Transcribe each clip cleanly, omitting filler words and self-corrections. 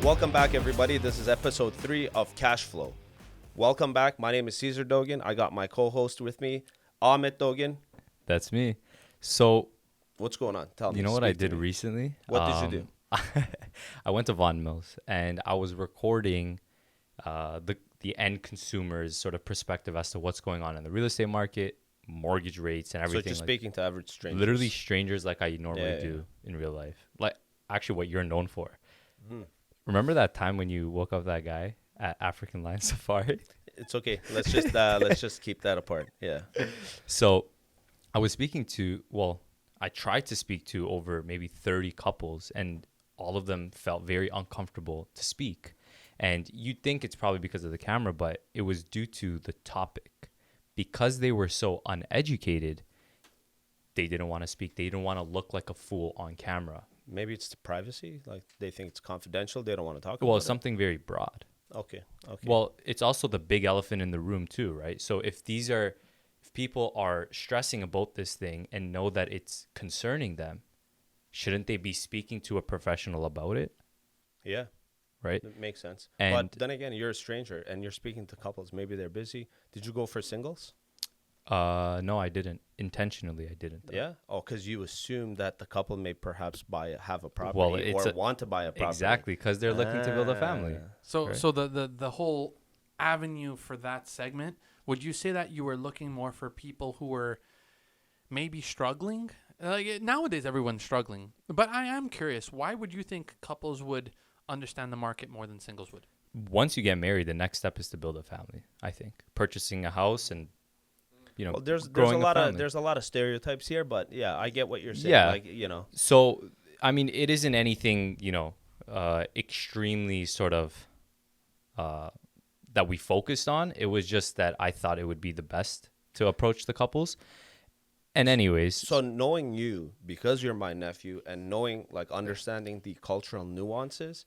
Welcome back, everybody. This is episode 3 of Cash Flow. Welcome back. My name is Cesar Dogan. I got my co-host with me, Amit Dogan. That's me. So, what's going on? Tell me. You know what I did recently? What did you do? I went to Von Mills and I was recording the end consumer's sort of perspective as to what's going on in the real estate market, mortgage rates, and everything. So just speaking to average strangers. Literally strangers like I normally do in real life. Like actually what you're known for. Mm-hmm. Remember that time when you woke up that guy at African Lion Safari? It's okay. Let's just keep that apart. Yeah. So I was speaking to, I tried to speak to over maybe 30 couples, and all of them felt very uncomfortable to speak. And you'd think it's probably because of the camera, but it was due to the topic. Because they were so uneducated, they didn't want to speak. They didn't want to look like a fool on camera. Maybe it's the privacy. Like they think it's confidential. They don't want to talk about it. Well, something very broad. Okay. Well, it's also the big elephant in the room too, right? So if people are stressing about this thing and know that it's concerning them, shouldn't they be speaking to a professional about it? Yeah. Right? It makes sense. And but then again, you're a stranger and you're speaking to couples. Maybe they're busy. Did you go for singles? No, I didn't. Intentionally, I didn't. Though. Yeah? Oh, because you assume that the couple may perhaps have a property or want to buy a property. Exactly, because they're looking to build a family. So the whole avenue for that segment, would you say that you were looking more for people who were maybe struggling? Like nowadays, everyone's struggling. But I am curious, why would you think couples would understand the market more than singles would? Once you get married, the next step is to build a family, I think. Purchasing a house and there's a lot of stereotypes here, but yeah, I get what you're saying. Yeah. So, I mean, it isn't anything, extremely sort of that we focused on. It was just that I thought it would be the best to approach the couples. And anyways. So knowing you, because you're my nephew, and understanding the cultural nuances,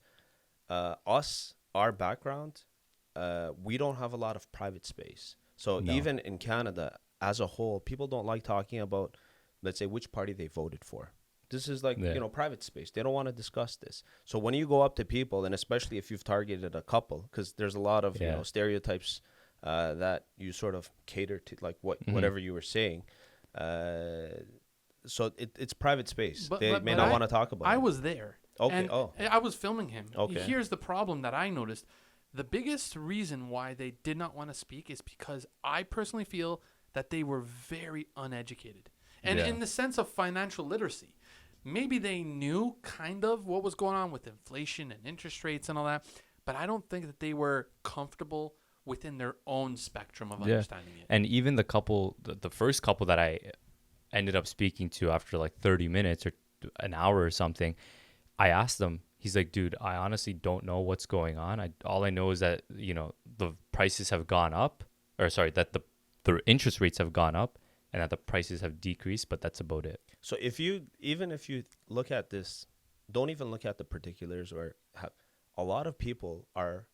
our background, we don't have a lot of private space. So even in Canada as a whole, people don't like talking about, let's say, which party they voted for. This is private space. They don't want to discuss this. So when you go up to people, and especially if you've targeted a couple, because there's a lot of stereotypes that you sort of cater to, like whatever you were saying. So it's private space. They may not want to talk about it. I was there. Okay. And I was filming him. Okay. Here's the problem that I noticed. The biggest reason why they did not want to speak is because I personally feel that they were very uneducated. And in the sense of financial literacy, maybe they knew kind of what was going on with inflation and interest rates and all that, but I don't think that they were comfortable within their own spectrum of understanding it. And even the couple, the first couple that I ended up speaking to after like 30 minutes or an hour or something, I asked them, he's like, dude, I honestly don't know what's going on. All I know is that, the prices have gone up, that the interest rates have gone up and that the prices have decreased, but that's about it. So if you look at this, don't even look at the particulars a lot of people are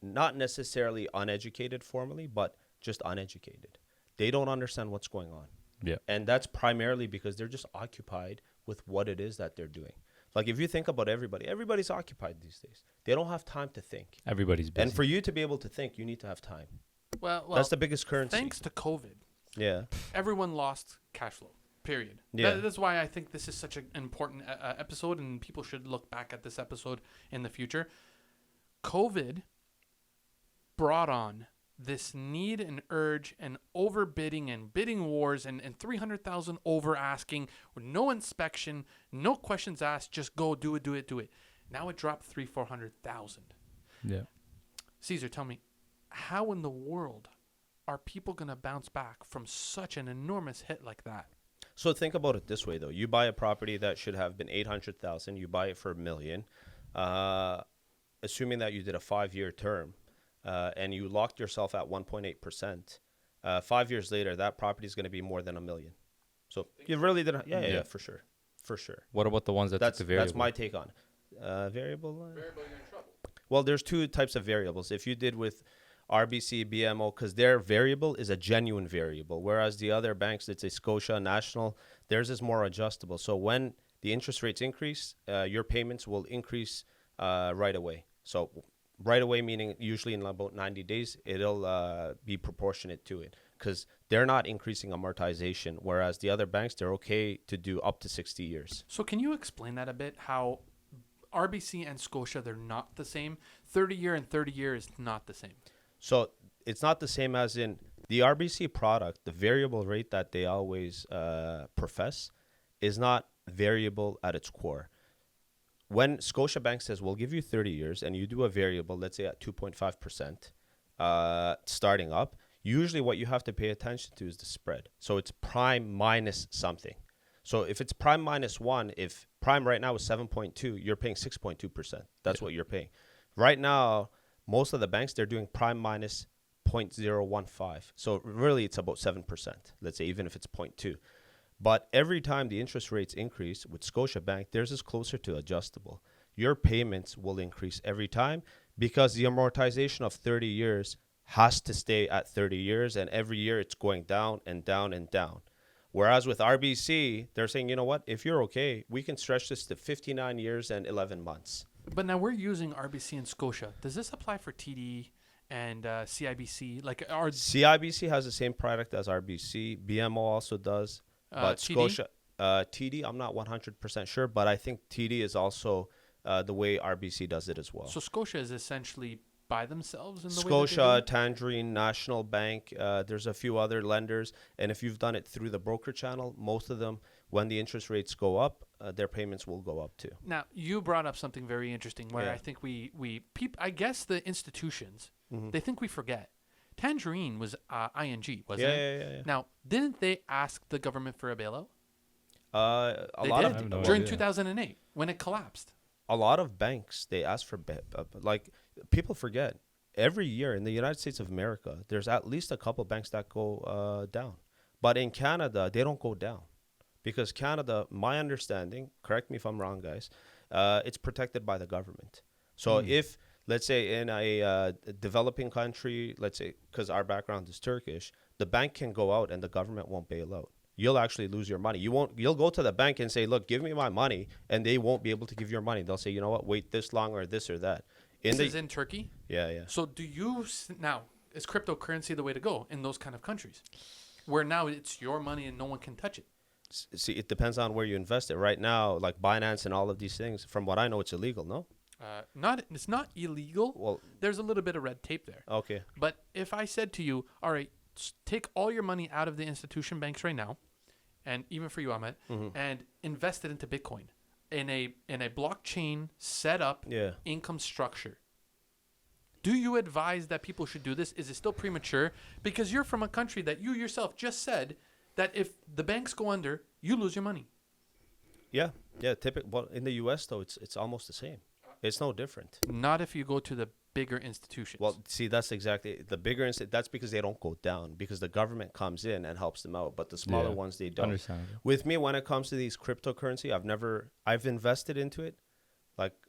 not necessarily uneducated formally, but just uneducated. They don't understand what's going on. Yeah. And that's primarily because they're just occupied with what it is that they're doing. Like if you think about everybody's occupied these days. They don't have time to think. Everybody's busy. And for you to be able to think, you need to have time. Well, that's the biggest currency. Thanks to COVID. Yeah. Everyone lost cash flow, period. Yeah. That's why I think this is such an important episode, and people should look back at this episode in the future. COVID brought on this need and urge and overbidding and bidding wars and 300,000 over asking with no inspection, no questions asked, just go do it. Now it dropped 400,000. Yeah. Cesar, tell me, how in the world are people going to bounce back from such an enormous hit like that? So think about it this way, though. You buy a property that should have been 800,000. You buy it for $1 million, assuming that you did a 5-year term. And you locked yourself at 1.8%, 5 years later, that property is going to be more than $1 million. So you really didn't. Yeah, for sure. What about the ones took the variable? That's my take on it. Variable, you're in trouble. Well, there's two types of variables. If you did with RBC, BMO, because their variable is a genuine variable, whereas the other banks, let's say Scotia, National, theirs is more adjustable. So when the interest rates increase, your payments will increase right away. So right away meaning usually in about 90 days, it'll be proportionate to it because they're not increasing amortization, whereas the other banks, they're okay to do up to 60 years. So can you explain that a bit? How RBC and Scotia, they're not the same. 30-year and 30-year is not the same. So it's not the same as in the RBC product, the variable rate that they always profess is not variable at its core. When Scotiabank says, we'll give you 30 years and you do a variable, let's say at 2.5% starting up, usually what you have to pay attention to is the spread. So it's prime minus something. So if it's prime minus 1, if prime right now is 7.2, you're paying 6.2%. That's what you're paying. Right now, most of the banks, they're doing prime minus 0.015. So really it's about 7%, let's say, even if it's 0.2. But every time the interest rates increase with Scotiabank, theirs is closer to adjustable. Your payments will increase every time because the amortization of 30 years has to stay at 30 years, and every year it's going down and down and down. Whereas with RBC, they're saying, you know what, if you're okay, we can stretch this to 59 years and 11 months. But now we're using RBC and Scotia. Does this apply for TD and CIBC? Like, are CIBC has the same product as RBC. BMO also does. But TD? Scotia, TD, I'm not 100% sure, but I think TD is also the way RBC does it as well. So Scotia is essentially by themselves in the way Scotia, that Tangerine, National Bank, there's a few other lenders. And if you've done it through the broker channel, most of them, when the interest rates go up, their payments will go up too. Now, you brought up something very interesting where Yeah. I think I guess the institutions, they think we forget. Tangerine was ING, wasn't it? Yeah. Now, didn't they ask the government for a bailout? A They lot did of no during idea. 2008 when it collapsed. a lot of banks, they ask for like people forget every year in the United States of America, there's at least a couple banks that go down. But in Canada, they don't go down because Canada, my understanding, correct me if I'm wrong, guys, it's protected by the government. So if, let's say, in a developing country, let's say, because our background is Turkish, the bank can go out and the government won't bail out. You'll actually lose your money. You'll go to the bank and say, look, give me my money, and they won't be able to give your money. They'll say, you know what, wait this long or this or that. This is in Turkey. Yeah. So now, is cryptocurrency the way to go in those kind of countries where now it's your money and no one can touch it? See, it depends on where you invest it. Right now, like Binance and all of these things, from what I know, it's illegal, no? It's not illegal. Well, There's a little bit of red tape there. okay. But if I said to you, all right, take all your money out of the institution banks right now, and even for you, Ahmed, and invest it into Bitcoin in a blockchain set up Yeah. income structure. Do you advise that people should do this? Is it still premature? Because you're from a country that you yourself just said that if the banks go under, you lose your money. Yeah. Typical. Well, in the U.S. though, it's almost the same. It's no different. Not if you go to the bigger institutions. Well, see, that's exactly the bigger. That's because they don't go down because the government comes in and helps them out. But the smaller Yeah. ones, they don't. Understandable. With me, when it comes to these cryptocurrency, I've invested into it,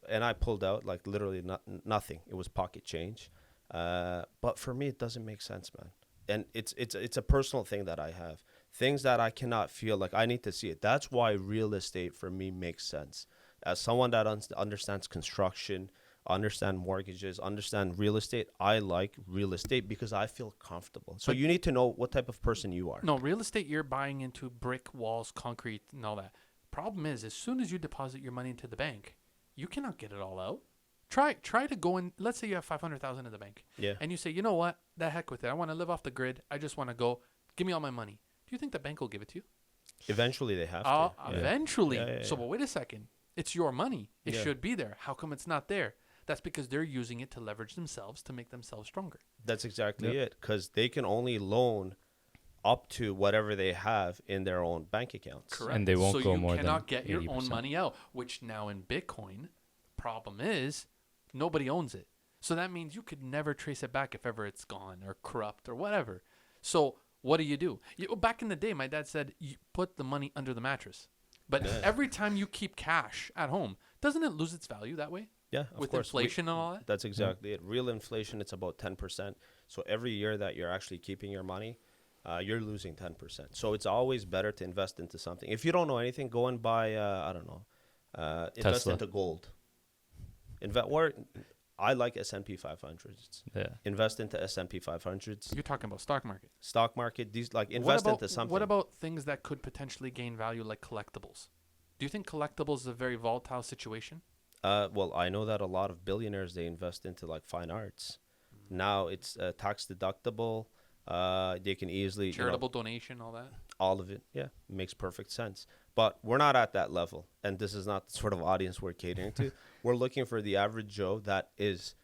and I pulled out like literally nothing. It was pocket change. But for me, it doesn't make sense, man. And it's a personal thing that I have. Things that I cannot feel, like I need to see it. That's why real estate for me makes sense. As someone that understands construction, understand mortgages, understand real estate, I like real estate because I feel comfortable. So But- you need to know what type of person you are. No, real estate, you're buying into brick walls, concrete, and all that. Problem is, as soon as you deposit your money into the bank, you cannot get it all out. Try to go in. Let's say you have 500,000 in the bank, Yeah. and you say, you know what, the heck with it. I want to live off the grid. I just want to go. Give me all my money. Do you think the bank will give it to you? Eventually they have to. Yeah. Eventually. Yeah. So, but wait a second. It's your money. It Yeah. should be there. How come it's not there? That's because they're using it to leverage themselves to make themselves stronger. That's exactly Yep. it. Because they can only loan up to whatever they have in their own bank accounts. Correct. And they won't so go you more than cannot get your own 80%. money out, which now in Bitcoin, problem is nobody owns it. So that means you could never trace it back if ever it's gone or corrupt or whatever. So what do? Back in the day, my dad said you put the money under the mattress. But Yeah. every time you keep cash at home, doesn't it lose its value that way? Yeah, of With course. inflation and all that? That's exactly it. Real inflation, it's about 10%. So every year that you're actually keeping your money, you're losing 10%. So it's always better to invest into something. If you don't know anything, go and buy, I don't know, invest Tesla. into gold. I like S&P 500s. Yeah. Invest into S&P 500s. You're talking about stock market. Stock market. These like What invest about, into something. what about things that could potentially gain value, like collectibles? Do you think collectibles is a very volatile situation? Well, I know that a lot of billionaires, they invest into like fine arts. Now it's tax deductible. They can easily Charitable donation, all that. all of it. Yeah, makes perfect sense. But we're not at that level, and this is not the sort of audience we're catering to. We're looking for the average Joe that is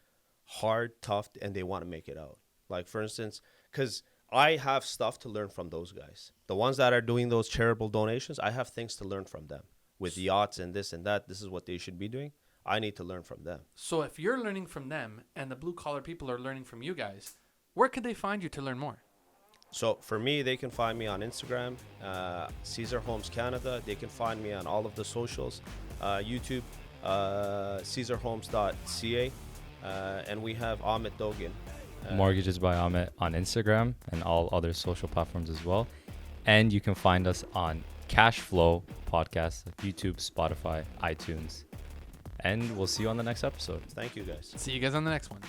hard, tough, and they want to make it out. Like for instance, because I have stuff to learn from those guys. The ones that are doing those charitable donations, I have things to learn from them with yachts and this and that. This is what they should be doing. I need to learn from them. So if you're learning from them and the blue collar people are learning from you guys, where could they find you to learn more? So for me, they can find me on Instagram, Caesar Homes Canada. They can find me on all of the socials, YouTube, CaesarHomes.ca, and we have Amit Dogan. Mortgages by Amit on Instagram and all other social platforms as well. And you can find us on Cashflow Podcast, YouTube, Spotify, iTunes. And we'll see you on the next episode. Thank you, guys. See you guys on the next one.